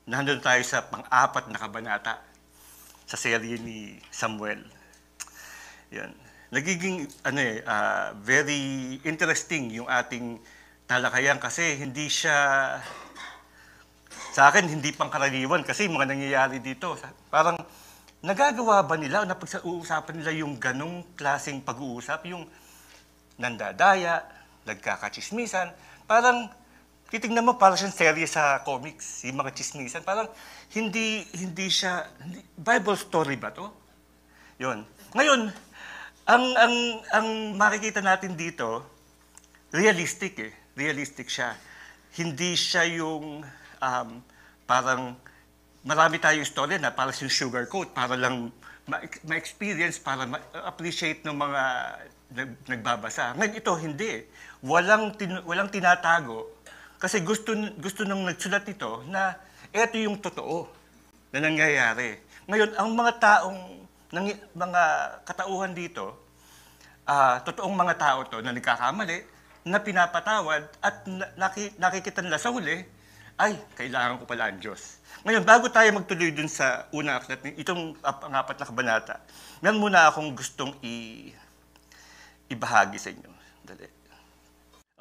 nandun tayo sa pang-apat na kabanata sa serye ni Samuel. Yan. Nagiging very interesting yung ating talakayan kasi hindi siya, sa akin, hindi pangkaraniwan kasi mga nangyayari dito. Parang nagagawa ba nila o napag-uusapan nila yung ganong klaseng pag-uusap, yung nandadaya, nagkakachismisan, parang titignan mo para siyang serye sa comics, yung mga chismisan, parang hindi Bible story ba to? Yun. Ngayon, ang makikita natin dito, realistic eh. Realistic siya. Hindi siya yung parang marami tayong story na para yung sugarcoat, para lang ma-experience, para ma-appreciate ng mga nagbabasa. Ngayon ito, hindi eh. Walang tinatago. Kasi gusto nang nagsulat nito na ito yung totoo na nangyayari. Ngayon, ang mga mga katauhan dito, totoong mga tao to na nagkakamali, na pinapatawad at nakikita nila sa huli, ay, kailangan ko pala ang Diyos. Ngayon, bago tayo magtuloy dun sa unang aklat, itong pangapat na kabanata, meron muna akong gustong ibahagi sa inyo. Dali.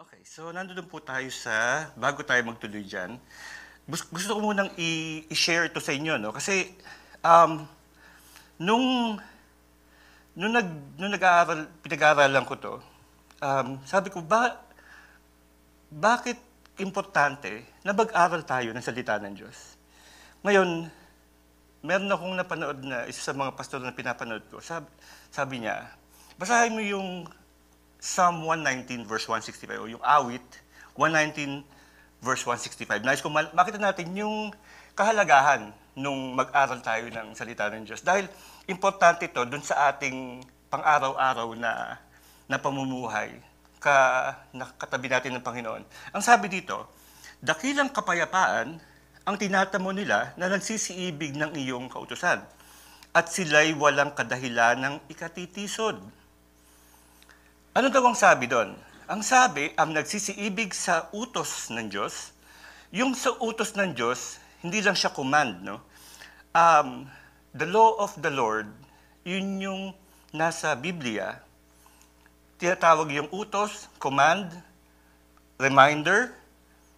Okay, so nandun po tayo bago tayo magtuloy dyan, gusto ko munang i-share ito sa inyo, no? Kasi, nung pinag-aaralan ko to, sabi ko, bakit importante na mag-aral tayo ng salita ng Diyos? Ngayon, meron akong napanood na isa sa mga pastor na pinapanood ko. Sabi niya, basahin mo yung Psalm 119 verse 165 o yung awit 119 verse 165. Nais ko makita natin yung kahalagahan nung mag-aral tayo ng salita ng Diyos. Dahil importante ito dun sa ating pang-araw-araw na pamumuhay katabi natin ng Panginoon. Ang sabi dito, dakilang kapayapaan ang tinatamo nila na nagsisiibig ng iyong kautusan at sila'y walang kadahilan ng ikatitisod. Ano daw ang sabi doon? Ang sabi, ang nagsisiibig sa utos ng Diyos, yung sa utos ng Diyos, hindi lang siya command, no? The law of the Lord, yun yung nasa Biblia, tinatawag yung utos, command, reminder,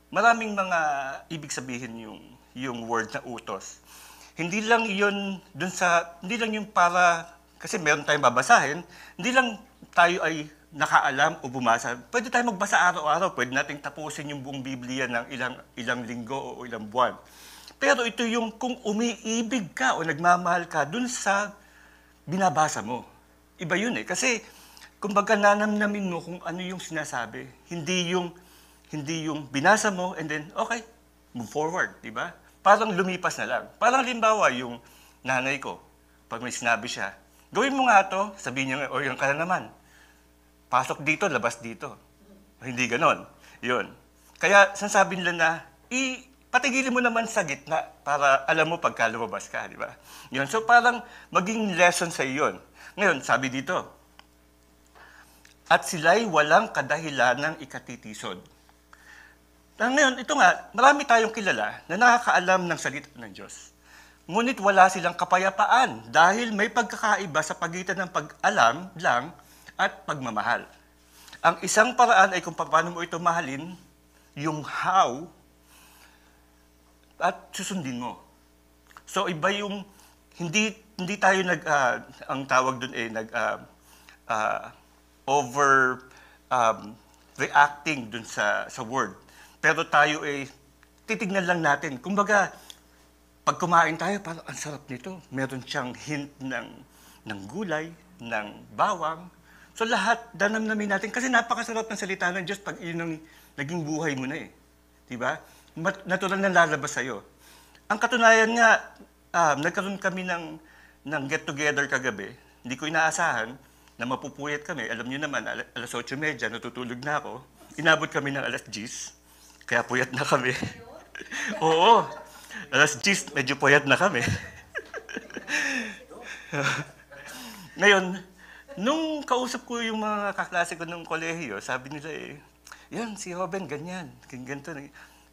maraming mga ibig sabihin yung word na utos. Hindi lang yung para, kasi meron tayong babasahin, hindi lang tayo ay nakaalam o bumasa. Pwede tayo magbasa araw-araw, pwede nating tapusin yung buong Biblia ng ilang linggo o ilang buwan. Pero ito yung kung umiibig ka o nagmamahal ka dun sa binabasa mo. Iba yun eh. Kasi kumbaga nanamnamin mo kung ano yung sinasabi. Hindi yung binasa mo and then, okay, move forward, di ba? Parang lumipas na lang. Parang limbawa yung nanay ko, pag may sinabi siya, gawin mo nga to, sabihin niya, o yung ka na naman. Pasok dito, labas dito. Hindi ganon. Yun. Kaya sasabi nila na, patigilin mo naman sa gitna para alam mo pagka lumabas ka, di ba? Yun. So parang maging lesson sa iyon. Ngayon, sabi dito, at sila'y walang kadahilan ng ikatitisod. Ngayon, ito nga, marami tayong kilala na nakakaalam ng salita ng Diyos. Ngunit wala silang kapayapaan dahil may pagkakaiba sa pagitan ng pag-alam lang at pagmamahal. Ang isang paraan ay kung paano mo ito mahalin, yung how, at susundin mo. So iba yung, hindi tayo ang tawag doon reacting dun sa word. Pero tayo titignan lang natin. Kumbaga, pag kumain tayo, parang ang sarap nito. Meron siyang hint ng gulay, ng bawang. So lahat, danamnamin natin. Kasi napakasarap ng salita ng Diyos pag yun ang naging buhay mo na eh. Diba? Natural na lalabas sa'yo. Ang katunayan nga, nagkaroon kami ng get-together kagabi. Hindi ko inaasahan na mapupuyat kami. Alam niyo naman, alas 8:30, natutulog na ako. Inabot kami ng alas 10. Kaya puyat na kami. Oo. Alas 10, medyo puyat na kami. Ngayon, nung kausap ko yung mga kaklase ko ng kolehiyo, sabi nila yan, si Hoben, ganyan, ganito.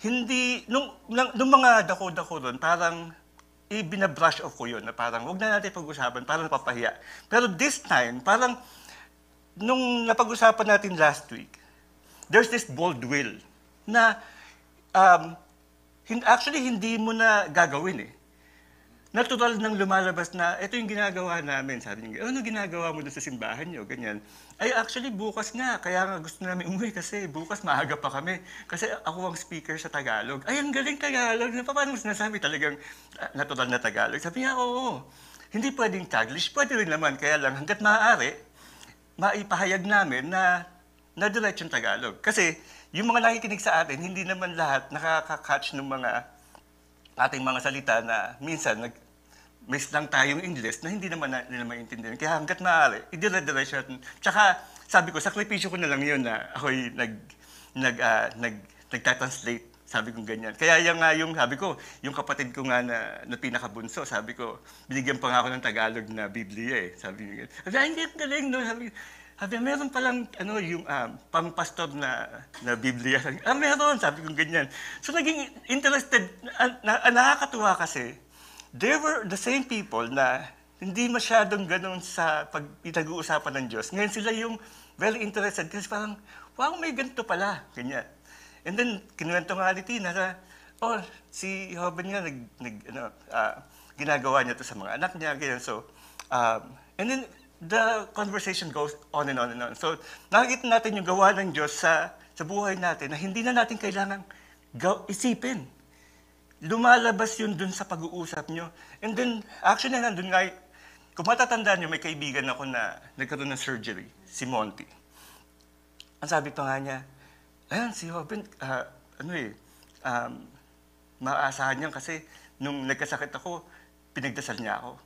hindi, nung mga dako-dako ron, parang ibinabrush off ko yun, na parang huwag na natin pag-usapan, parang napapahiya. Pero this time, parang nung napag-usapan natin last week, there's this bold will na actually hindi mo na gagawin eh. Natural nang lumalabas na, ito yung ginagawa namin. Sabi niya, ano ginagawa mo doon sa simbahan niyo? Ganyan. Ay, actually, bukas nga. Kaya nga gusto namin umuwi kasi bukas maaga pa kami. Kasi ako ang speaker sa Tagalog. Ay, ang galing Tagalog. Paano mo sinasabi talagang natural na Tagalog? Sabi niya, oo. Hindi pwedeng Taglish. Pwede rin naman. Kaya lang, hanggat maaari, maipahayag namin na diretsong Tagalog. Kasi yung mga nakikinig sa atin, hindi naman lahat nakaka-catch ng mga ating mga salita na minsan may lang tayong English na hindi naman nila maintindihan. Kaya hanggat maaari, idire-diretso natin. Tsaka sabi ko, sakripisyo ko na lang yun na ako'y nagtatranslate. Sabi ko ganyan. Kaya yung sabi ko, yung kapatid ko nga na pinakabunso, sabi ko, binigyan pa nga ako ng Tagalog na Biblia eh. Sabi niya, hindi galing, no? Sabi, meron palang yung pang-pastor na Biblia. Meron, sabi ko ganyan. So naging interested, nakakatuwa kasi, they were the same people na hindi masyadong ganun sa pag-uusapan ng Diyos. Ngayon sila yung very interested kasi parang, wow, may ganito pala. Ganyan. And then, kinuwento nga ni Tina na, si Hoben nga, ginagawa niya to sa mga anak niya. Ganyan. So, and then, the conversation goes on and on and on. So, nakikita natin yung gawa ng Diyos sa buhay natin na hindi na natin kailangan isipin. Lumalabas yun dun sa pag-uusap nyo. And then, actually, nandun nga, kung matatandaan nyo, may kaibigan ako na nagkaroon ng surgery, si Monty. Ang sabi pa nga niya, ayan, si Hoben, maaasahan niya kasi nung nagkasakit ako, pinagdasal niya ako.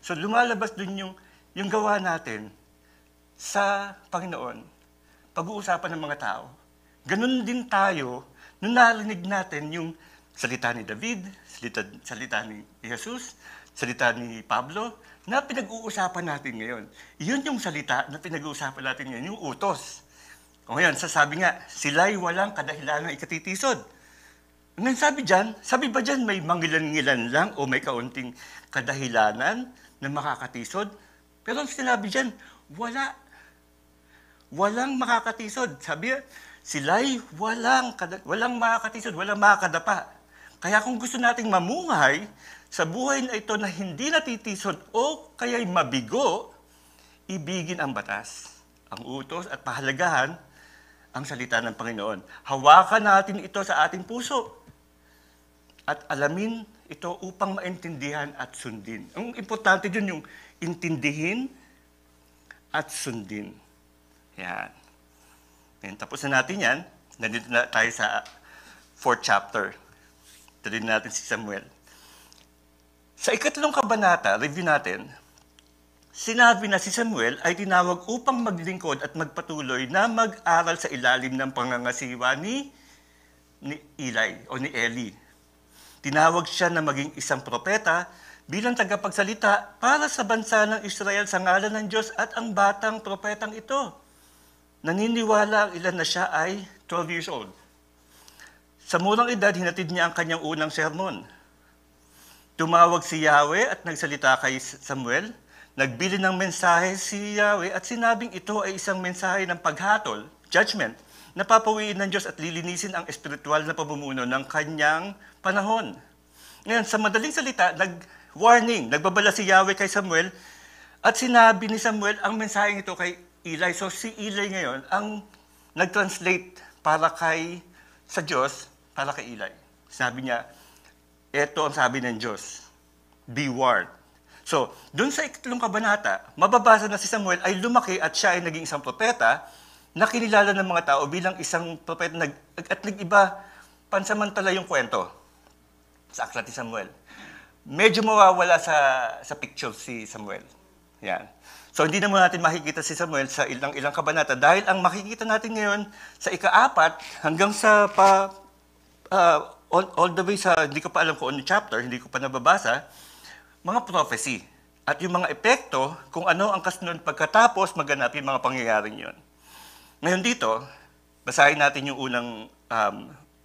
So, lumalabas dun yung gawa natin sa Panginoon, pag-uusapan ng mga tao. Ganun din tayo, nung narinig natin yung salita ni David, salita ni Jesus, salita ni Pablo, na pinag-uusapan natin ngayon. Yun yung salita na pinag-uusapan natin ngayon, yung utos. O ngayon, sasabi nga, sila'y walang kadahilanang ikatitisod. Ngayon sabi ba dyan may mangilan-ngilan lang o may kaunting kadahilanan na makakatisod? Pero ang sinabi dyan, walang makakatisod. Sabi, sila'y walang makakatisod, walang makakadapa. Kaya kung gusto nating mamuhay sa buhay na ito na hindi natitisod o kaya'y mabigo, ibigin ang batas, ang utos at pahalagahan ang salita ng Panginoon. Hawakan natin ito sa ating puso at alamin ito upang maintindihan at sundin. Ang importante dun yung intindihin at sundin. Yan. Ngayon, tapos na natin yan. Nandito na tayo sa 4th chapter. Tuloy natin si Samuel. Sa 3 kabanata, review natin, sinabi na si Samuel ay tinawag upang maglingkod at magpatuloy na mag-aral sa ilalim ng pangangasiwa ni Eli o ni Eli. Tinawag siya na maging isang propeta bilang tagapagsalita para sa bansa ng Israel sa ngalan ng Diyos at ang batang propetang ito. Naniniwala ang ilan na siya ay 12 years old. Sa murang edad, hinatid niya ang kanyang unang sermon. Tumawag si Yahweh at nagsalita kay Samuel. Nagbili ng mensahe si Yahweh at sinabing ito ay isang mensahe ng paghatol, judgment, na papawiin ng Diyos at lilinisin ang espiritual na pamumuno ng kanyang panahon. Ngayon, sa madaling salita, nagbabala si Yahweh kay Samuel at sinabi ni Samuel ang mensaheng ito kay Eli. So si Eli ngayon ang nag-translate sa Diyos para kay Eli. Sabi niya, ito ang sabi ng Diyos, be warned. So, dun sa 3 kabanata, mababasa na si Samuel ay lumaki at siya ay naging isang propeta na kinilala ng mga tao bilang isang propeta at nag-iba pansamantala yung kwento sa aklat ni Samuel. Medyo mawawala sa picture si Samuel. Yan. So, hindi naman natin makikita si Samuel sa ilang kabanata dahil ang makikita natin ngayon sa 4 hanggang sa all the way sa, hindi ko pa alam kung ano chapter, hindi ko pa nababasa, mga prophecy. At yung mga epekto kung ano ang kasunod pagkatapos maganap yung mga pangyayaring yun. Ngayon dito, basahin natin yung unang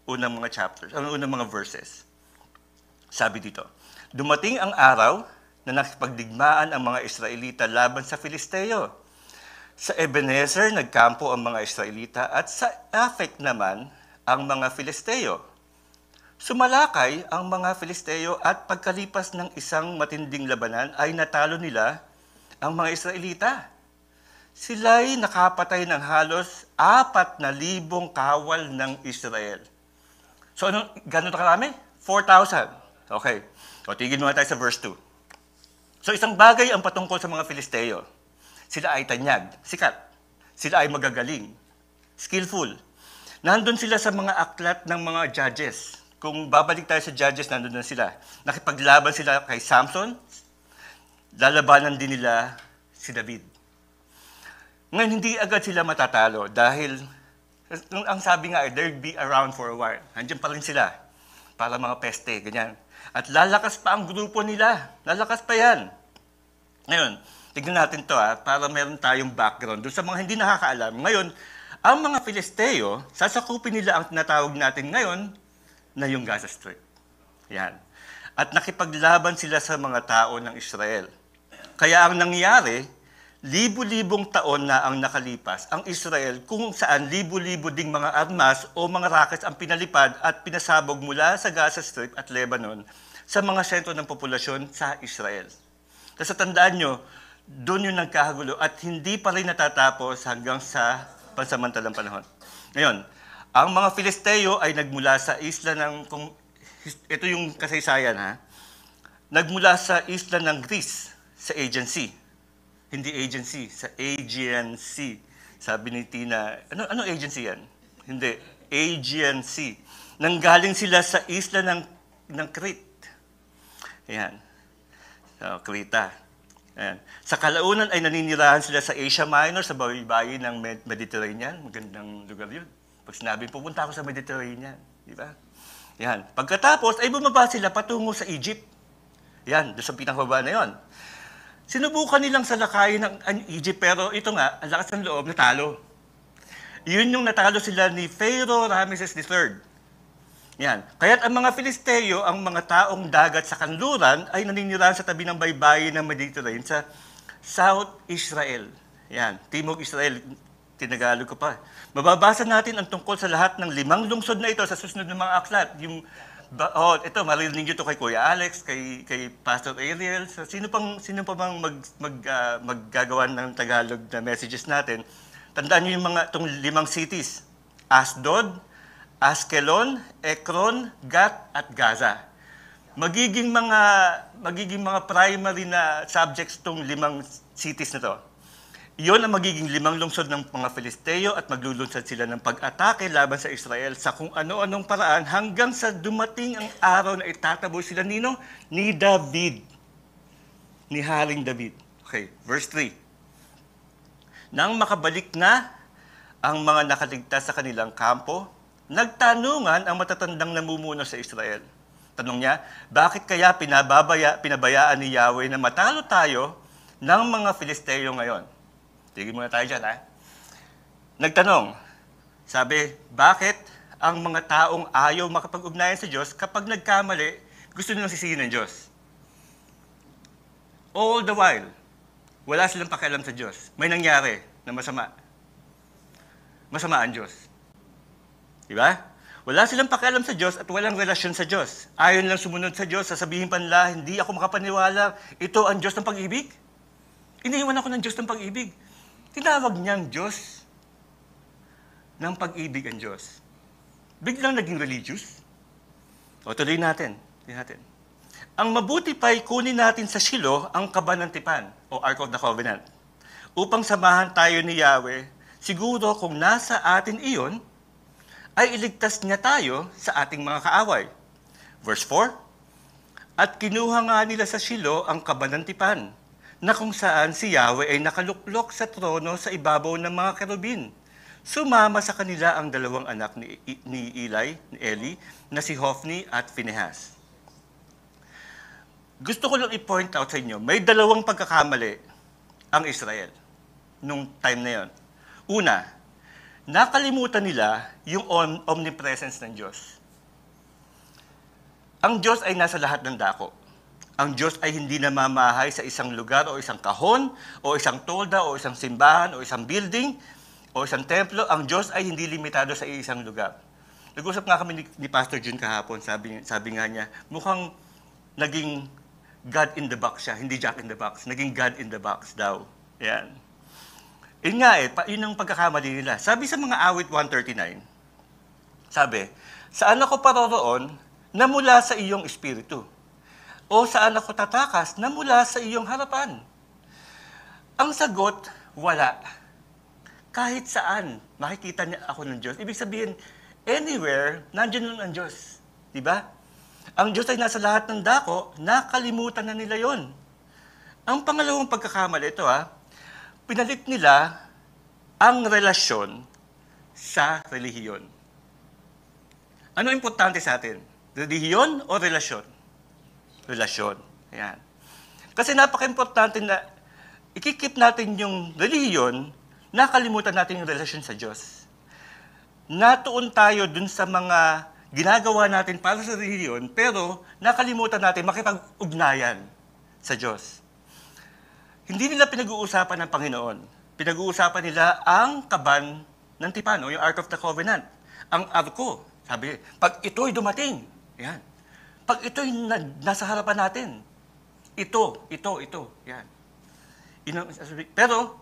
unang mga chapters, ang unang mga verses. Sabi dito, dumating ang araw na nakipagdigmaan ang mga Israelita laban sa Filisteo. Sa Ebenezer, nagkampo ang mga Israelita at sa Afek naman ang mga Filisteo. Sumalakay ang mga Filisteo at pagkalipas ng isang matinding labanan ay natalo nila ang mga Israelita. Sila'y nakapatay ng halos 4,000 kawal ng Israel. So gano'n karami? 4,000. Okay. O tigil muna tayo sa verse 2. So isang bagay ang patungkol sa mga Filisteo. Sila ay tanyag, sikat. Sila ay magagaling, skillful. Nandun sila sa mga aklat ng mga judges. Kung babalik tayo sa judges, nandun na sila. Nakipaglaban sila kay Samson, lalabanan din nila si David. Ngayon, hindi agad sila matatalo dahil ang sabi nga ay they'll be around for a while. Nandiyan pa rin sila para mga peste, ganyan. At lalakas pa ang grupo nila. Lalakas pa yan. Ngayon, tignan natin to para meron tayong background. Doon sa mga hindi nakakaalam. Ngayon, ang mga Filisteo, sasakupin nila ang tinatawag natin ngayon na yung Gaza Strip. Yan. At nakipaglaban sila sa mga tao ng Israel. Kaya ang nangyari, libu-libong taon na ang nakalipas ang Israel kung saan libu-libo ding mga armas o mga rockets ang pinalipad at pinasabog mula sa Gaza Strip at Lebanon sa mga sentro ng populasyon sa Israel. Kasi tandaan nyo, doon yung nagkagulo at hindi pa rin natatapos hanggang sa pansamantalang panahon. Ngayon, ang mga Filisteo ay nagmula sa isla ng, ito yung kasaysayan nagmula sa isla ng Greece, sa Aegean Sea. Hindi agency, sa Aegean Sea. Sabi ni Tina, ano agency yan? Hindi, Aegean Sea. Nanggaling sila sa isla ng Crete. Ayan. So, Krita. Ayan. Sa kalaunan ay naninirahan sila sa Asia Minor, sa bayi ng Mediterranean. Magandang lugar yun. Pag sinabi, pupunta ako sa Mediterranean. Di ba? Yan. Pagkatapos, ay bumaba sila patungo sa Egypt. Yan, doon sa pinakababa na yon. Sinubukan nilang salakayin ng Egypt, pero ito nga, ang lakas ng loob, natalo. Yun yung natalo sila ni Pharaoh Ramesses III. Yan. Kaya't ang mga Filisteo, ang mga taong dagat sa kanluran, ay naninirahan sa tabi ng baybayin ng Mediterranean sa South Israel. Yan. Timog Israel, tinagalog ko pa. Mababasa natin ang tungkol sa lahat ng 5 lungsod na ito sa susunod ng mga aklat. Ito, maririnig nyo ito kay Kuya Alex, kay Pastor Ariel. So, sino pa bang maggagawa ng Tagalog na messages natin? Tandaan nyo yung itong 5 cities. Asdod, Askelon, Ekron, Gat, at Gaza. Magiging mga primary na subjects itong 5 cities na to. Iyon ang magiging 5 lungsod ng mga Filisteo at maglulunsad sila ng pag-atake laban sa Israel sa kung ano-anong paraan hanggang sa dumating ang araw na itataboy sila ni David. Ni Haring David. Okay, verse 3. Nang makabalik na ang mga nakaligtas sa kanilang kampo, nagtanungan ang matatandang namumuno sa Israel. Tanong niya, bakit kaya pinabayaan ni Yahweh na matalo tayo ng mga Filisteo ngayon? Tigil muna tayo dyan, Nagtanong, sabi, bakit ang mga taong ayaw makapag-ugnayan sa Diyos kapag nagkamali, gusto nilang sisihin ng Diyos? All the while, wala silang pakialam sa Diyos. May nangyari na masama. Masama ang Diyos. Diba? Wala silang pakialam sa Diyos at walang relasyon sa Diyos. Ayon lang sumunod sa Diyos, sasabihin pa nila, hindi ako makapaniwala, ito ang Diyos ng pag-ibig. Iniiwan ako ng Diyos ng pag-ibig. Tinawag niyang Diyos ng pag-ibig ang Diyos. Biglang naging religious. O, tuloy natin. Ang mabuti pa'y kunin natin sa Shiloh ang kaba ng tipan, o Ark of the Covenant, upang samahan tayo ni Yahweh. Siguro kung nasa atin iyon, ay iligtas niya tayo sa ating mga kaaway. Verse 4, at kinuha nga nila sa Shiloh ang kaba ng tipan, na kung saan si Yahweh ay nakaluklok sa trono sa ibabaw ng mga kerubin. Sumama sa kanila ang 2 anak ni Eli, na si Hophni at Phinehas. Gusto ko lang i-point out sa inyo, may 2 pagkakamali ang Israel nung time na yon. Una, nakalimutan nila yung omnipresence ng Diyos. Ang Diyos ay nasa lahat ng dako. Ang Diyos ay hindi namamahay sa isang lugar o isang kahon o isang tolda o isang simbahan o isang building o isang templo. Ang Diyos ay hindi limitado sa isang lugar. Nag-usap nga kami ni Pastor Jun kahapon, sabi nga niya, mukhang naging God in the box siya, hindi Jack in the box. Naging God in the box daw. Yan. Yun nga yun ang pagkakamali nila. Sabi sa mga awit 139, sabi, saan ako paroroon na mula sa iyong espiritu? O saan ako tatakas na mula sa iyong harapan? Ang sagot, wala. Kahit saan, makikita niya ako ng Diyos. Ibig sabihin, anywhere, nandiyan lang ang Diyos. Diba? Ang Diyos ay nasa lahat ng dako, nakalimutan na nila yon. Ang pangalawang pagkakamali ito, pinalit nila ang relasyon sa relihiyon. Ano importante sa atin? Relihiyon o relasyon? Relasyon. Ayan. Kasi napaka-importante na ikikip natin yung relihiyon, nakalimutan natin yung relasyon sa Diyos. Natuon tayo dun sa mga ginagawa natin para sa relihiyon, pero nakalimutan natin makipag-ugnayan sa Diyos. Hindi nila pinag-uusapan ng Panginoon. Pinag-uusapan nila ang kaban ng tipan, o yung Ark of the Covenant. Ang arko, sabi, pag ito'y dumating, yan. Pag ito'y nasa harapan natin, ito, yan. Pero,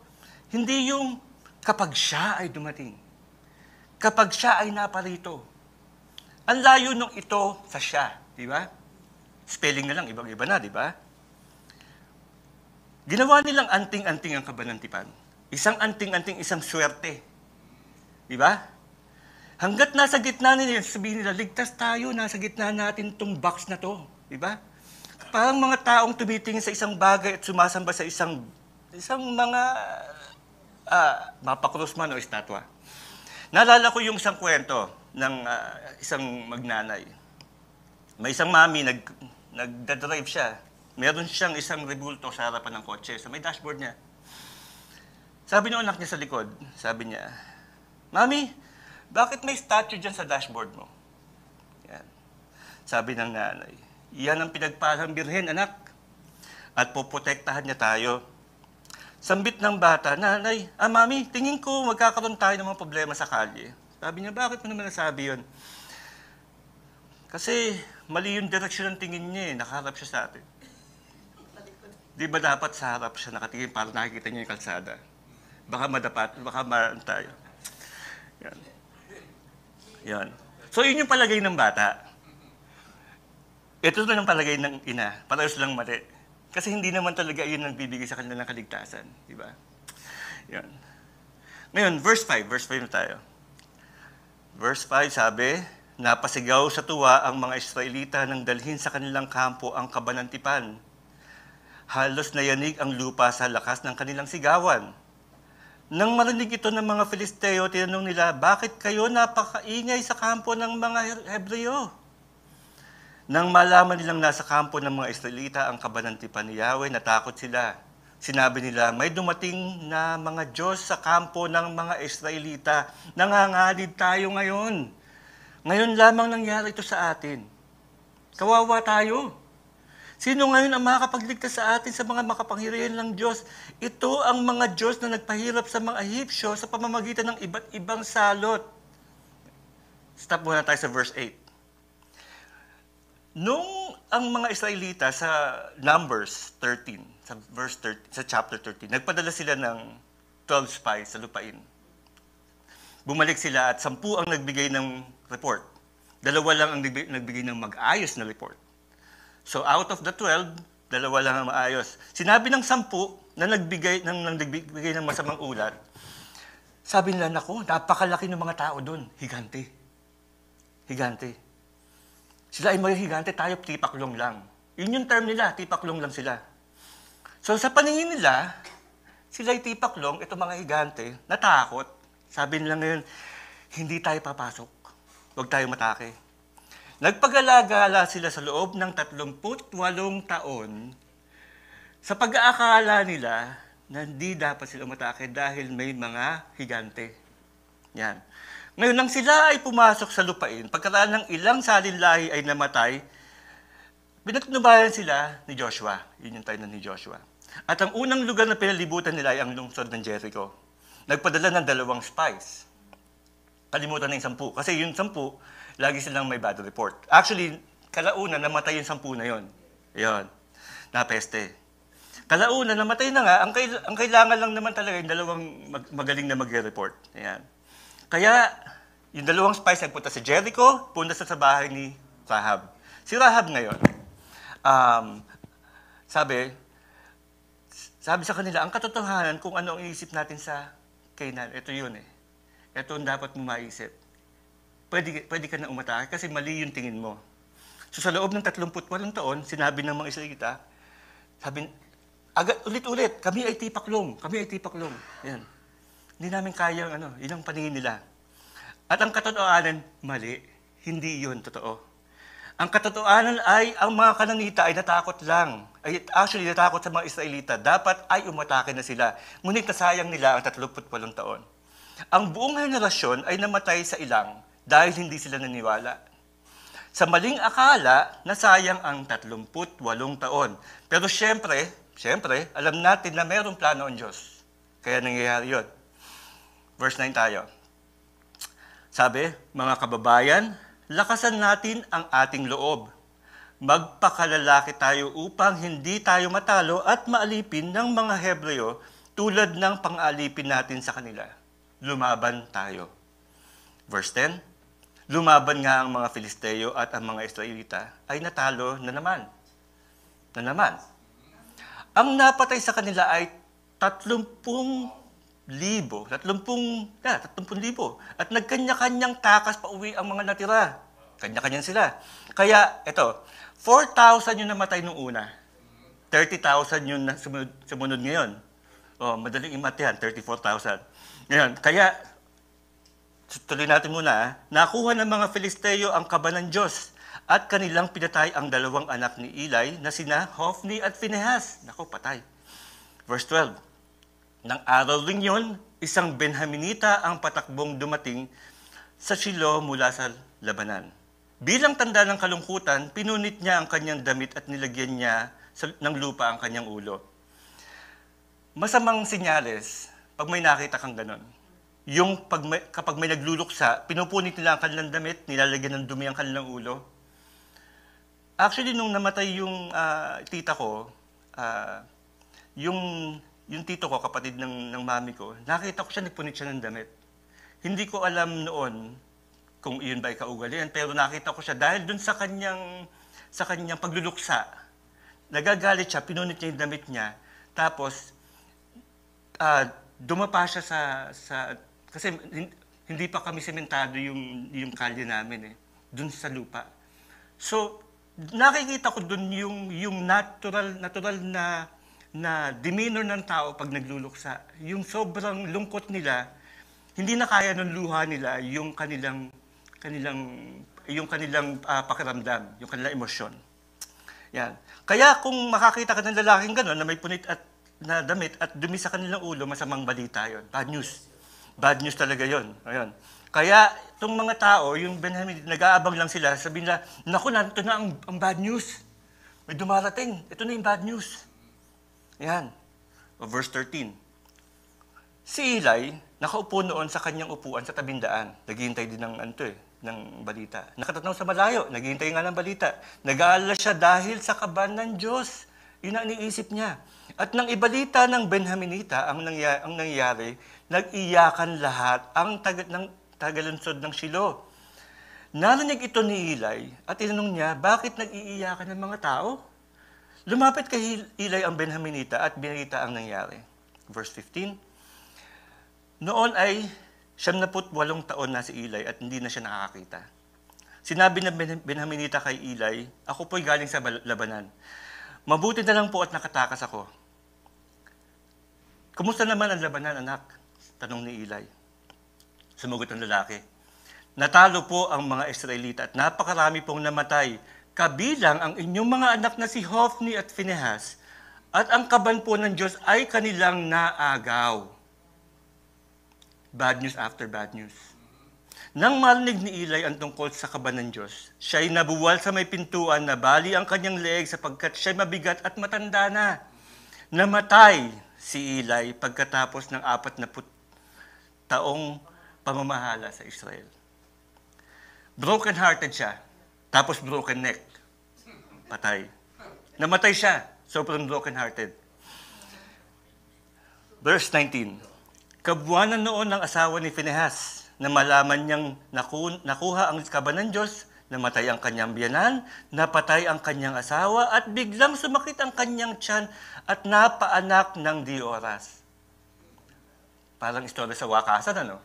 hindi yung kapag siya ay dumating. Kapag siya ay naparito. Ang layo nung ito sa siya, di ba? Spelling na lang, ibang-iba na, di ba? Ginawa nilang anting-anting ang kabanantipan. Isang anting-anting, isang swerte. Di ba? Hanggat nasa gitna nila, sabihin nila, ligtas tayo, nasa gitna natin itong box na to. Di ba? Parang mga taong tumitingin sa isang bagay at sumasamba sa isang mga mapakrus man o estatwa. Naalala ko yung isang kwento ng isang magnanay. May isang mami, nagdadrive siya. Meron siyang isang rebulto sa harapan ng kotse. So may dashboard niya. Sabi ng anak niya sa likod, sabi niya, Mami, bakit may statue dyan sa dashboard mo? Yan. Sabi ng nanay, yan ang pinagpalang birhen, anak. At poprotektahan niya tayo. Sambit ng bata, Nanay, Mami, tingin ko magkakaroon tayo ng mga problema sa kalye. Sabi niya, bakit mo naman nasabi yun? Kasi mali yung direksyon ng tingin niya, nakaharap siya sa atin. Di ba dapat sa harap siya nakatingin para nakikita niya yung kalsada? Baka madapat, baka maran tayo. Yan. Yan. So yun yung palagay ng bata. Ito na yung palagay ng ina, parehas lang mali. Kasi hindi naman talaga yun ang bibigay sa kanila ng kaligtasan. Di ba? Yan. Ngayon, verse 5 na tayo. Verse 5 sabi, napasigaw sa tuwa ang mga Israelita nang dalhin sa kanilang kampo ang kabanantipan. Halos nayanig ang lupa sa lakas ng kanilang sigawan. Nang marinig ito ng mga Filisteo, tinanong nila, bakit kayo napakaingay sa kampo ng mga Hebreo? Nang malaman nilang nasa kampo ng mga Israelita ang kabanantipan ni Yahweh, natakot sila. Sinabi nila, may dumating na mga Diyos sa kampo ng mga Israelita. Nanganganib tayo ngayon. Ngayon lamang nangyari ito sa atin. Kawawa tayo. Sino ngayon ang makakapagligtas sa atin sa mga makapangyarihan ng Diyos? Ito ang mga Diyos na nagpahirap sa mga Ehipsyo sa pamamagitan ng iba't ibang salot. Stop muna tayo sa verse 8. Nung ang mga Israelita sa Numbers 13, sa verse 13, sa chapter 13, nagpadala sila ng 12 spies sa lupain. Bumalik sila at 10 ang nagbigay ng report. 2 lang ang nagbigay ng mag-ayos na report. So out of the 12, 2 lang ang maayos. Sinabi ng 10 na nagbigay ng masamang ulat, sabi nila, naku, napakalaki ng mga tao doon. Higante. Higante. Sila ay mga higante, tayo tipaklong lang. Yun yung term nila, tipaklong lang sila. So sa paningin nila, sila ay tipaklong, ito mga higante, natakot. Sabi nila ngayon, hindi tayo papasok. Huwag tayo matake. Nagpag-alagala sila sa loob ng 38 taon sa pag-aakala nila na hindi dapat sila matake dahil may mga higante. Yan. Ngayon, nang sila ay pumasok sa lupain, pagkaraan ng ilang salinlahi ay namatay, pinagnubayan sila ni Joshua. Yun yung tayo ni Joshua. At ang unang lugar na pinalibutan nila ay ang lungsod ng Jericho. Nagpadala ng 2 spies. Kalimutan na yung 10. Kasi yung 10, lagi silang may bad report. Actually, kalauna, namatay yung 10 na yun. Yun. Napeste. Kalauna, namatay na nga. Ang kailangan lang naman talaga yung 2 magaling na mag-report. Ayan. Kaya, yung 2 spies nagpunta sa Jericho, punta sa bahay ni Rahab. Si Rahab ngayon, sabi sa kanila, ang katotohanan kung ano ang iisip natin sa Canaan, ito yun eh. Ito ang dapat mo maisip. Pwede ka na umatake kasi mali yung tingin mo. So sa loob ng 38 taon, sinabi ng mga Israelita, sabi, ulit-ulit, kami ay tipaklong. Yan. Hindi namin kaya yun ang paningin nila. At ang katotohanan, mali. Hindi yun totoo. Ang katotohanan ay, ang mga Kananita ay natakot lang. Actually, natakot sa mga Israelita. Dapat ay umatake na sila. Ngunit nasayang nila ang 38 taon. Ang buong henerasyon ay namatay sa ilang dahil hindi sila naniwala. Sa maling akala, nasayang ang 38 taon. Pero syempre, alam natin na mayroong plano ang Diyos. Kaya nangyayari yun. Verse 9 tayo. Sabi, mga kababayan, lakasan natin ang ating loob. Magpakalalaki tayo upang hindi tayo matalo at maalipin ng mga Hebreo tulad ng pang-alipin natin sa kanila. Lumaban tayo. Verse 10, lumaban nga ang mga Filisteo at ang mga Israelita ay natalo na naman. Ang napatay sa kanila ay 30,000. 30,000. At nagkanya-kanyang takas pa uwi ang mga natira. Kanya-kanyan sila. Kaya, ito, 4,000 yung namatay nung una. 30,000 yung sumunod ngayon. Madaling imat yan, 34,000. Ngayon, kaya, tuloy natin muna, nakuha ng mga Filisteo ang kaba ng Diyos at kanilang pinatay ang 2 anak ni Eli na sina Hofni at Phinehas. Naku, patay. Verse 12. Nang araw rin yun, isang Benhaminita ang patakbong dumating sa Shiloh mula sa labanan. Bilang tanda ng kalungkutan, pinunit niya ang kanyang damit at nilagyan niya ng lupa ang kanyang ulo. Masamang sinyales pag may nakita kang ganon. Yung kapag may nagluluksa, pinupunit nila ang kanilang damit, nilalagyan ng dumi ang kanilang ulo. Actually, nung namatay yung tita ko, yung tito ko, kapatid ng mami ko, nakita ko siya, nagpunit siya ng damit. Hindi ko alam noon kung iyon ba ay kaugalian, pero nakita ko siya dahil dun sa kanyang pagluluksa. Nagagalit siya, pinunit niya yung damit niya, tapos dumapa siya kasi hindi pa kami sementado yung kalye namin dun sa lupa. So, nakikita ko dun yung natural na demeanor ng tao pag nagluluksa. Yung sobrang lungkot nila, hindi na kaya ng luha nila yung kanilang pakiramdam, yung kanilang emosyon. Yan. Kaya kung makakita ka ng lalaking gano'n na may punit at na damit at dumi sa kanilang ulo, masamang balita yon. Bad news. Bad news talaga yon. Ayun. Kaya itong mga tao, yung Benjamin, nag-aabang lang sila, sabihin nila, naku, ito na ang bad news. May dumarating. Ito na yung bad news. Yan. Verse 13. Si Eli, nakaupo noon sa kanyang upuan sa tabindaan. Naghihintay din ng balita. Nakatanaw sa malayo, naghihintay nga ng balita. Nag-aalala siya dahil sa kaban ng Diyos. Yun ang iniisip niya. At nang ibalita ng Benhaminita ang nangyayari, nag-iyakan lahat ang tagalunsod ng Shiloh. Narinig ito ni Eli at tinanong niya, bakit nag-iiyakan ng mga tao? Lumapit kay Eli ang Benhaminita at binalita ang nangyari. Verse 15, noon ay 78 taon na si Eli at hindi na siya nakakakita. Sinabi ng Benhaminita kay Eli, ako po'y galing sa labanan. Mabuti na lang po at nakatakas ako. Kumusta naman ang labanan, anak? Tanong ni Eli. Sumagot ang lalaki, natalo po ang mga Israelita at napakarami pong namatay. Kabilang ang inyong mga anak na si Hofni at Phinehas, at ang kaban po ng Diyos ay kanilang naagaw. Bad news after bad news. Nang marinig ni Eli ang tungkol sa kaban ng Diyos, siya'y nabuwal sa may pintuan na bali ang kanyang leeg sapagkat siya'y mabigat at matanda na. Namatay si Eli pagkatapos ng 40 taong pamamahala sa Israel. Broken-hearted siya, tapos broken neck. Patay. Namatay siya, sobrang broken-hearted. Verse 19. Kabuwanan noon ng asawa ni Phinehas na malaman niyang nakuha ang kaban ng Diyos, namatay ang kanyang biyanan, napatay ang kanyang asawa, at biglang sumakit ang kanyang tiyan at napaanak ng di oras. Parang istorya sa wakasan, ano?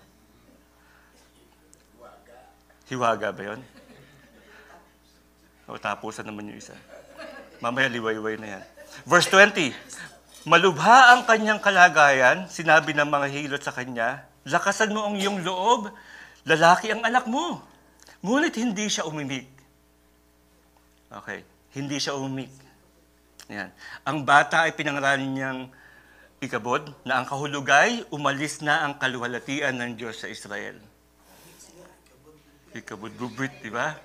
Hiwaga ba yun? O tapusan naman yung isa. Mamaya liwayway na yan. Verse 20. Malubha ang kanyang kalagayan, sinabi ng mga hilot sa kanya, lakasan mo ang iyong loob, lalaki ang anak mo. Ngunit hindi siya umimik. Okay, hindi siya umimik. Yan. Ang bata ay pinangaralan niyang Ikabod, na ang kahulugay, umalis na ang kaluwalhatian ng Diyos sa Israel. Ikabod, bubrit, di ba?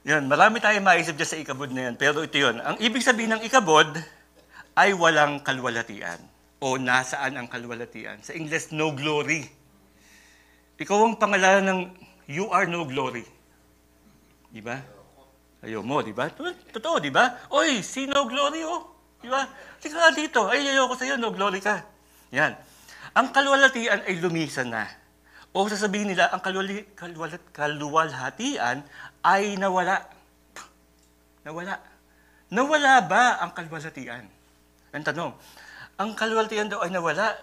Yan, marami tayong maisip dyan sa ikabod na yan, pero ito yun. Ang ibig sabihin ng ikabod ay walang kaluwalhatian o nasaan ang kaluwalhatian. Sa English, no glory. Ikaw ang pangalanan ng you are no glory. Di ba? Ayaw mo, di ba? Totoo, di ba? Oy, si no glory, oh. Di ba? Sige nga dito. Ay, ayoko sa'yo, no glory ka. Yan. Ang kaluwalhatian ay lumisan na. O sasabihin nila, ang kaluwalhatian ay nawala. Nawala. Nawala ba ang kaluwalhatian? Ang tanong, ang kaluwalhatian daw ay nawala.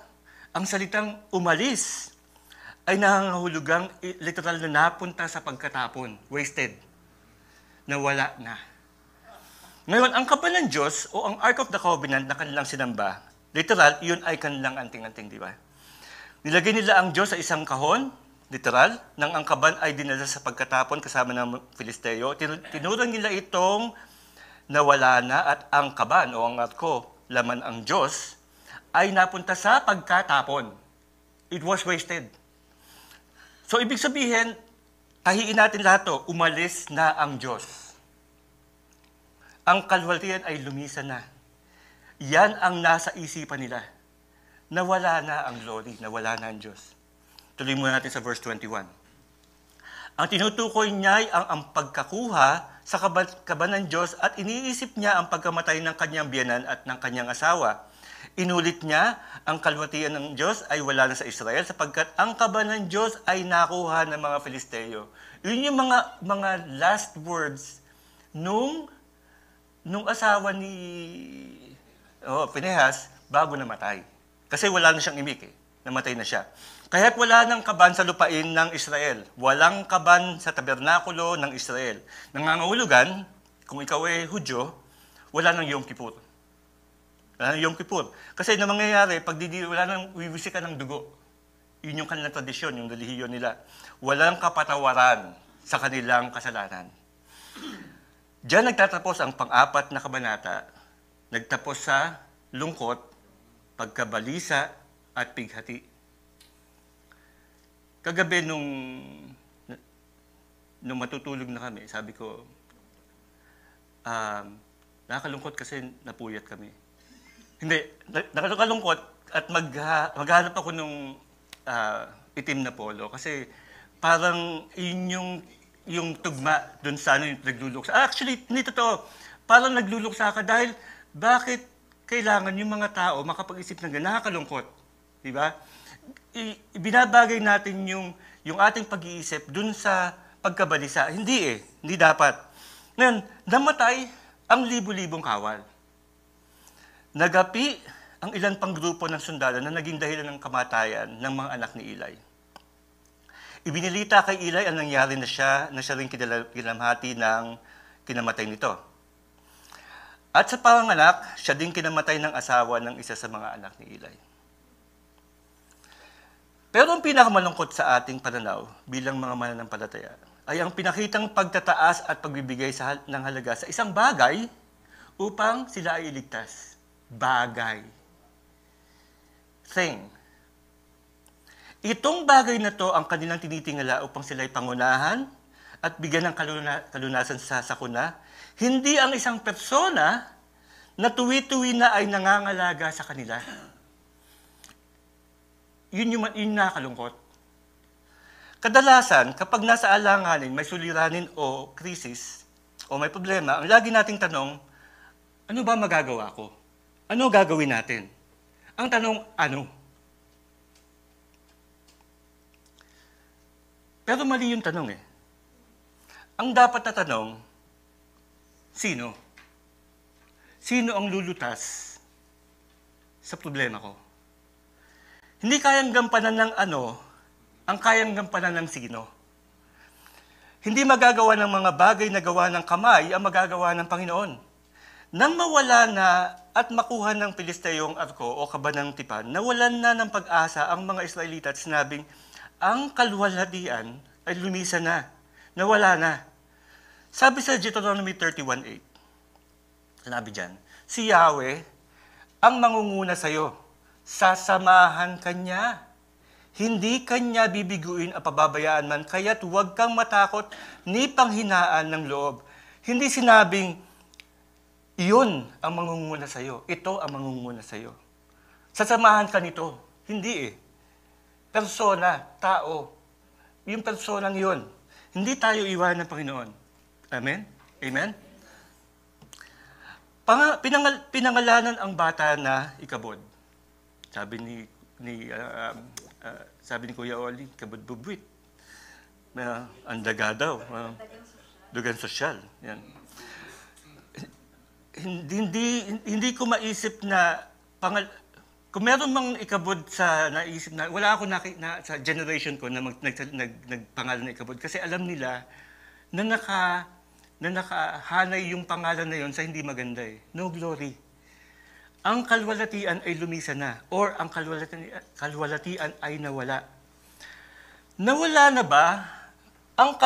Ang salitang umalis ay nangangahulugang literal na napunta sa pagkatapon. Wasted. Nawala na. Ngayon, ang kaban ng Diyos o ang Ark of the Covenant na kanilang sinamba, literal, yun ay kanilang anting-anting, di ba? Nilagay nila ang Diyos sa isang kahon, literal, nang ang kaban ay dinala sa pagkatapon kasama ng Filisteo. Tinurang nila itong nawala na at ang kaban o ang arko, laman ang Diyos, ay napunta sa pagkatapon. It was wasted. So, ibig sabihin, tahiin natin lahat to, umalis na ang Diyos. Ang kaluwalhatian ay lumisan na. Yan ang nasa isipan nila. Nawala na ang glory, nawala na ang Diyos. Tuloy muna natin sa verse 21. Ang tinutukoy niya ay ang pagkakuha sa kaban ng Diyos at iniisip niya ang pagkamatay ng kanyang biyanan at ng kanyang asawa. Inulit niya, ang kaluwalhatian ng Diyos ay wala na sa Israel sapagkat ang kaban ng Diyos ay nakuha ng mga Filisteo. Yun yung mga last words nung asawa ni Phinehas bago namatay. Kasi wala na siyang imik eh. Namatay na siya. Kaya't wala nang kaban sa lupain ng Israel. Walang kaban sa tabernakulo ng Israel. Nangangahulugan, kung ikaw ay Hudyo, wala nang Yom Kippur. Wala nang Yom Kippur. Kasi na mangyayari, wala nang wiwisikan ng dugo. Yun yung kanilang tradisyon, yung relihiyon nila. Walang kapatawaran sa kanilang kasalanan. Diyan nagtatapos ang pang-apat na kabanata. Nagtapos sa lungkot, pagkabalisa, at pighati. Kagabi nung matutulog na kami, sabi ko, nakakalungkot kasi napuyat kami. Hindi, nakakalungkot at maghanap ako nung itim na polo kasi parang yung tugma dun sa yung nagluluksa. Actually, hindi totoo. Parang nagluluksa ka dahil bakit kailangan yung mga tao makapag-isip ng nakakalungkot? Diba? Binabagay natin yung ating pag-iisip dun sa pagkabalisa. Hindi eh. Hindi dapat. Ngayon, namatay ang libu-libong kawal. Nagapi ang ilan pang grupo ng sundalo na naging dahilan ng kamatayan ng mga anak ni Eli. Ibinilita kay Eli ang nangyari na siya rin kinamhati ng kinamatay nito. At sa panganak, siya din kinamatay ng asawa ng isa sa mga anak ni Eli. Pero ang pinakamalungkot sa ating pananaw bilang mga mananampalataya ay ang pinakitang pagtataas at pagbibigay ng halaga sa isang bagay upang sila ay iligtas. Bagay. Thing. Itong bagay na to ang kanilang tinitingala upang sila'y pangunahan at bigyan ng kalunasan sa sakuna, hindi ang isang persona na tuwi-tuwi na ay nangangalaga sa kanila. Yun nakakalungkot. Kadalasan, kapag nasa alanganin, may suliranin o krisis, o may problema, ang lagi nating tanong, ano ba magagawa ko? Ano gagawin natin? Ang tanong, ano? Pero mali yung tanong eh. Ang dapat na tanong, sino? Sino ang lulutas sa problema ko? Hindi kayang gampanan ng ano, ang kayang gampanan ng sino. Hindi magagawa ng mga bagay na gawa ng kamay ang magagawa ng Panginoon. Nang mawala na at makuha ng Pilisteyong arko o kabanang tipan, nawalan na ng pag-asa ang mga Israelita at sinabing, ang kaluwalhatian ay lumisan na, nawala na. Sabi sa Deuteronomy 31:8, sinabi dyan, si Yahweh ang mangunguna sa iyo, sasamahan kanya. Hindi kanya bibiguin at pababayaan man, kaya't huwag kang matakot ni panghinaan ng loob. Hindi sinabing, iyon ang mangunguna sa iyo, ito ang mangunguna sa iyo. Sasamahan ka nito. Hindi eh. Persona, tao. Yung personang yun. Hindi tayo iwan ng Panginoon. Amen? Amen? Pinangalanan ang bata na Ikabod. Sabi ni Kuya Oli, Ikabod Bubwit. Andaga daw. Dugang sosyal. Yan. Hindi ko maisip na kung meron mang Ikabod sa naisip na, wala ako sa generation ko na nagpangalan na Ikabod kasi alam nila na nakahanay yung pangalan na yon sa hindi maganda eh. No glory. Ang kalwalatian ay lumisan na or ang kalwalatian ay nawala. Nawala na ba ang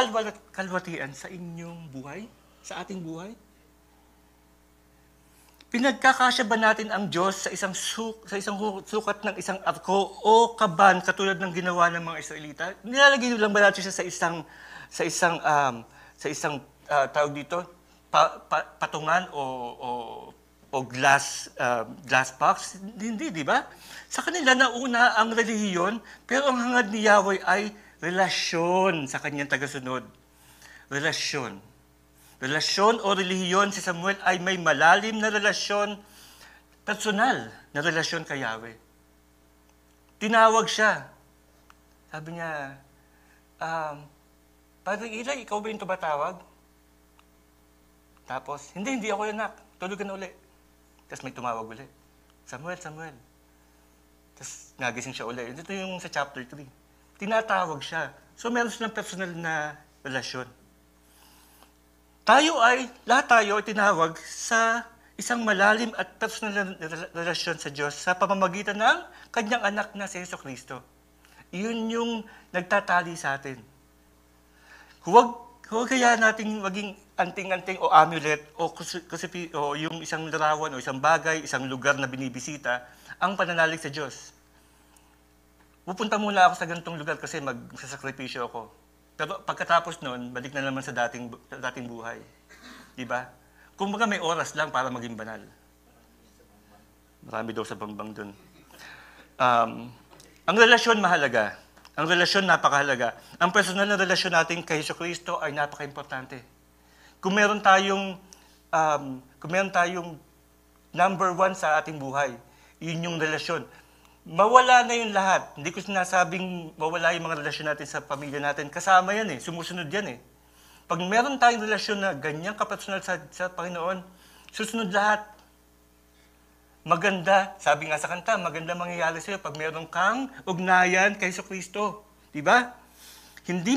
kalwalatian sa inyong buhay? Sa ating buhay? Pinagkakasya ba natin ang Diyos sa isang sukat ng isang arko o kaban katulad ng ginawa ng mga Israelita? Nilalagay lang ba natin siya sa isang tawag dito, patungan o glass box? Hindi, di ba? Sa kanila nauna ang relihiyon, pero ang hangad ni Yahweh ay relasyon sa kanyang tagasunod. Relasyon. Relasyon o relihiyon si Samuel ay may malalim na relasyon, personal na relasyon kay Yahweh. Tinawag siya. Sabi niya, Padre Eli, ikaw ba yung tumatawag? Tapos, hindi ako yun, anak. Tulog ka na uli. Tapos may tumawag uli. Samuel. Tapos nagising siya uli. Ito yung sa chapter 3. Tinatawag siya. So meron silang personal na relasyon. Lahat tayo ay tinawag sa isang malalim at personal na relasyon sa Diyos sa pamamagitan ng kanyang anak na si Jesucristo. Iyon yung nagtatali sa atin. Huwag kaya nating maging anting-anting o amulet o yung isang larawan o isang bagay, isang lugar na binibisita ang pananalig sa Diyos. Pupunta muna ako sa ganitong lugar kasi magsasakripisyo ako. Pero pagkatapos nun, balik na naman sa dating buhay. Diba? Kung baga may oras lang para maging banal. Marami daw sa bambang dun. Ang relasyon mahalaga. Ang relasyon napakahalaga. Ang personal na relasyon natin kay Jesucristo ay napaka-importante. Kung meron tayong number one sa ating buhay, yun yung relasyon. Mawala na yung lahat. Hindi ko sinasabing mawala yung mga relasyon natin sa pamilya natin. Kasama yan eh. Sumusunod yan eh. Pag meron tayong relasyon na ganyang kapersonal sa Panginoon, susunod lahat. Maganda, sabi nga sa kanta, maganda mangyayari sa'yo pag meron kang ugnayan kay Jesucristo. Diba? Hindi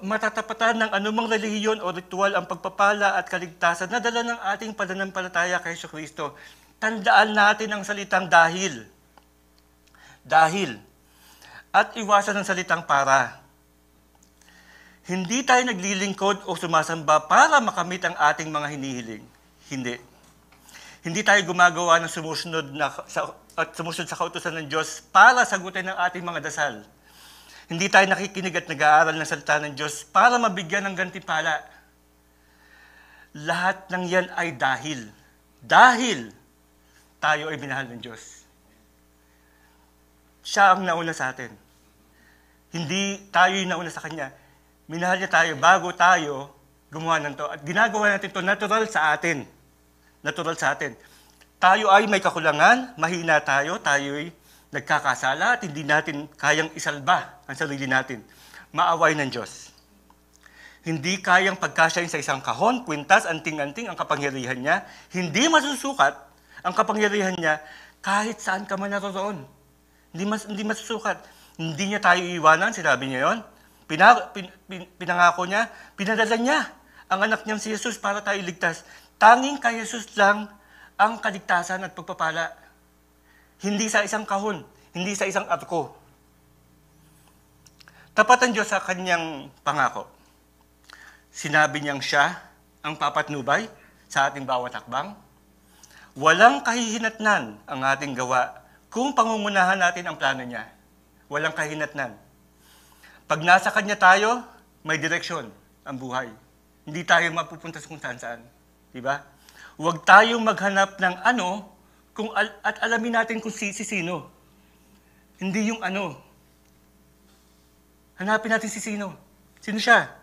matatapatan ng anumang relihiyon o ritual ang pagpapala at kaligtasan na dala ng ating pananampalataya kay Jesucristo. Tandaan natin ang salitang dahil. At iwasan ang salitang para. Hindi tayo naglilingkod o sumasamba para makamit ang ating mga hinihiling. Hindi. Hindi tayo gumagawa ng sumusunod sa kautusan ng Diyos para sagutin ang ating mga dasal. Hindi tayo nakikinig at nag-aaral ng salita ng Diyos para mabigyan ng gantimpala. Lahat ng yan ay dahil tayo ay minahal ng Diyos. Siya ang nauna sa atin. Hindi tayo yung nauna sa Kanya. Minahal niya tayo bago tayo gumawa ng to. At ginagawa natin to natural sa atin. Natural sa atin. Tayo ay may kakulangan, mahina tayo ay nagkakasala at hindi natin kayang isalba ang sarili natin. Maaway ng Diyos. Hindi kayang pagkasyahin sa isang kahon, kwintas, anting-anting ang kapangyarihan niya. Hindi masusukat ang kapangyarihan niya kahit saan ka man naroon. Hindi masusukat. Hindi niya tayo iiwanan, sinabi niya yon. Pinangako niya, pinadala niya ang anak niyang si Jesus para tayo iligtas. Tanging kay Jesus lang ang kaligtasan at pagpapala. Hindi sa isang kahon, hindi sa isang arko. Tapat ang Diyos sa kanyang pangako. Sinabi niyang siya ang papatnubay sa ating bawat hakbang. Walang kahihinatnan ang ating gawa kung pangungunahan natin ang plano niya. Walang kahihinatnan. Pag nasa kanya tayo, may direksyon ang buhay. Hindi tayo mapupunta sa kung saan-saan. Diba? Huwag tayong maghanap ng ano at alamin natin kung sino. Hindi yung ano. Hanapin natin si sino. Sino siya?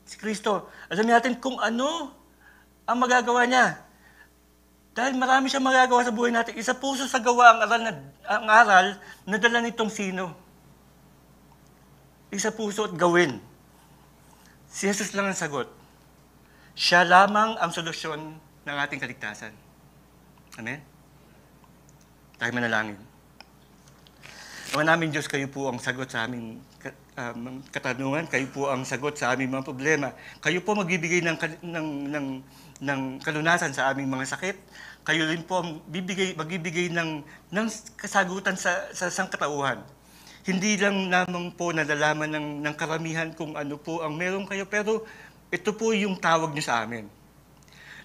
Si Kristo. Alamin natin kung ano ang magagawa niya. Dahil marami siyang magagawa sa buhay natin. Isa puso sa gawa ang aral na dala nitong sino. Isa puso at gawin. Si Jesus lang ang sagot. Siya lamang ang solusyon ng ating kaligtasan. Amen? Tayo manalangin. Ama namin Diyos, kayo po ang sagot sa aming katanungan. Kayo po ang sagot sa aming mga problema. Kayo po magbibigay ng kalunasan sa aming mga sakit. Kayo rin po magbibigay ng kasagutan sa sangkatauhan. Hindi lang naman po nalalaman ng karamihan kung ano po ang meron kayo, pero ito po yung tawag niyo sa amin.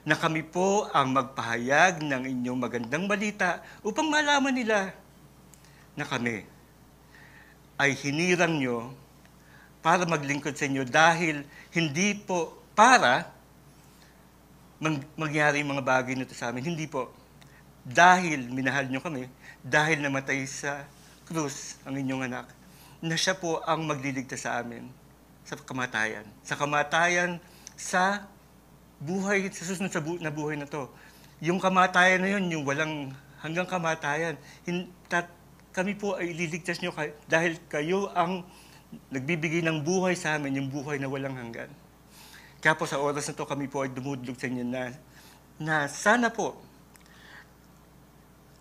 Na kami po ang magpahayag ng inyong magandang balita upang malaman nila na kami ay hinirang nyo para maglingkod sa inyo dahil hindi po para mangyari yung mga bagay nito sa amin. Hindi po. Dahil minahal nyo kami, dahil namatay sa krus ang inyong anak, na siya po ang magliligtas sa amin sa kamatayan. Sa kamatayan, sa buhay, sa susunod na buhay na to. Yung kamatayan na yun, yung walang hanggang kamatayan, kami po ay ililigtas nyo dahil kayo ang nagbibigay ng buhay sa amin, yung buhay na walang hanggan. Kaya po sa oras na to, kami po ay dumudlog sa inyo na sana po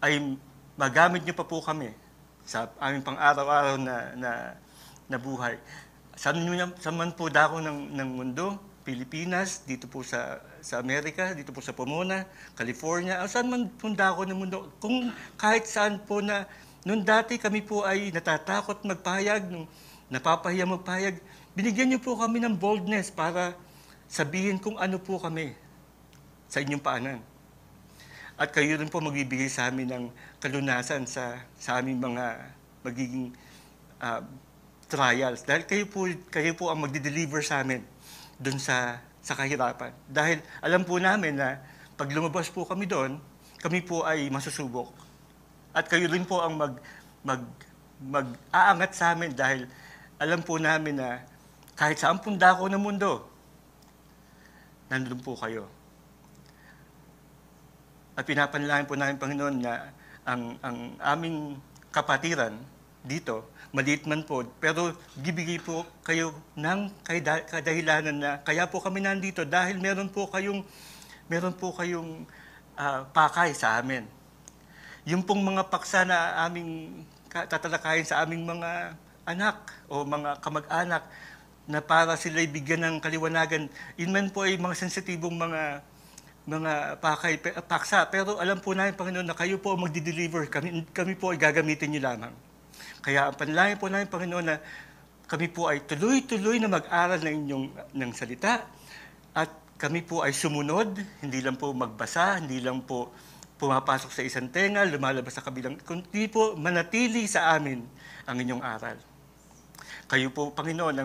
ay magamit nyo pa po kami sa aming pang-araw-araw na buhay. Saan man po dako ng mundo, Pilipinas, dito po sa Amerika, dito po sa Pomona, California, o saan man po dako ng mundo. Kung kahit saan po na, noon dati kami po ay natatakot magpahayag, nung napapahiya magpahayag, binigyan niyo po kami ng boldness para sabihin kung ano po kami sa inyong paanan. At kayo rin po magbibigay sa amin ng kalunasan sa aming mga magiging trials. Dahil kayo po ang magdi-deliver sa amin doon sa kahirapan. Dahil alam po namin na pag lumabas po kami doon, kami po ay masusubok. At kayo rin po ang mag-aangat sa amin dahil alam po namin na kahit saan pong dako ng mundo, nandun po kayo. At pinapanalangin po namin, Panginoon, na ang aming kapatiran dito, maliit man po, pero bibigay po kayo ng kadahilanan na kaya po kami nandito dahil meron po kayong pakay sa amin. Yung pong mga paksa na aming tatalakayin sa aming mga anak o mga kamag-anak na para sila'y bigyan ng kaliwanagan, yun man po ay mga sensitibong mga paksa. Pero alam po namin, Panginoon, na kayo po ang magdi-deliver. Kami po ay gagamitin niyo lamang. Kaya ang panalangin po namin, Panginoon, na kami po ay tuloy-tuloy na mag-aral ng salita at kami po ay sumunod, hindi lang po magbasa, hindi lang po pumapasok sa isang tenga, lumalabas sa kabilang, kundi po manatili sa amin ang inyong aral. Kayo po, Panginoon,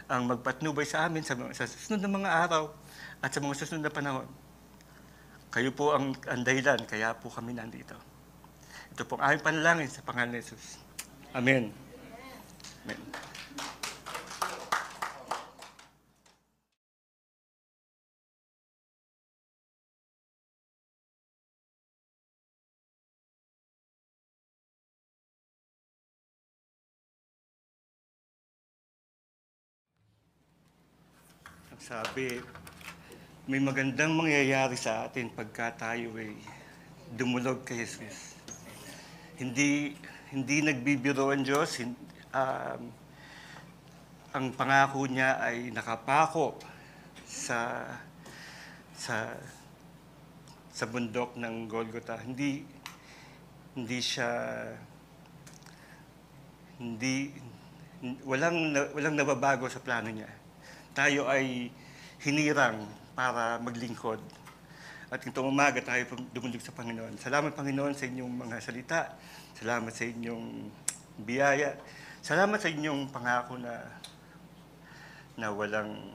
ang magpatnubay sa amin sa susunod na mga araw at sa mga susunod na panahon. Kayo po ang dahilan, kaya po kami nandito. Ito po ang aming panalangin sa pangalan ni Jesus. Amen. Amen. Ang sabi, may magandang mangyayari sa atin pagka tayo ay dumulog kay Jesus. Hindi nagbibiro ang Diyos. Ang pangako niya ay nakapako sa sa sa bundok ng Golgotha. Hindi siya hindi walang nababago sa plano niya. Tayo ay hinirang para maglingkod. At itong umaga tayo dumulog sa Panginoon. Salamat, Panginoon, sa inyong mga salita. Salamat sa inyong biyaya. Salamat sa inyong pangako na walang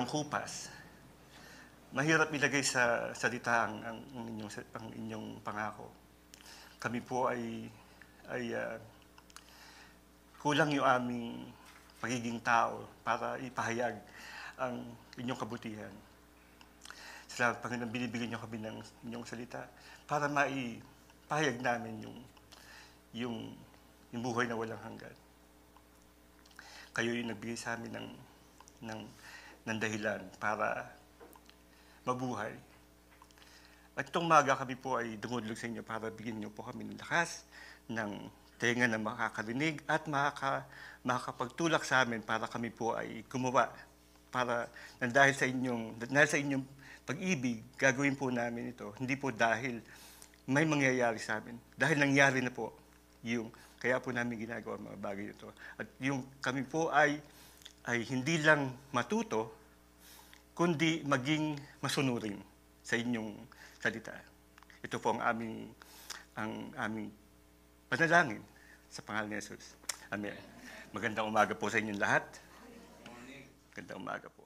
kupas. Mahirap ilagay sa salita ang inyong pangako. Kami po ay kulang yung aming pagiging tao para ipahayag ang inyong kabutihan. Salamat, Panginoon, binibigyan niyo kami ng inyong salita para maipahayag namin yung buhay na walang hanggan. Kayo yung nagbigay sa amin ng dahilan para mabuhay. At itong maga kami po ay dumudlog sa inyo para bigyan niyo po kami ng lakas, ng tenga na makakarinig at makakapagtulak sa amin para kami po ay gumawa. Para dahil sa inyong pag-ibig, gagawin po namin ito. Hindi po dahil may mangyayari sa amin. Dahil nangyari na po kaya po namin ginagawa mga bagay ito. At kami po ay hindi lang matuto, kundi maging masunurin sa inyong salita. Ito po ang aming panalangin sa pangalan ni Jesus. Amen. Magandang umaga po sa inyong lahat. Magandang umaga po.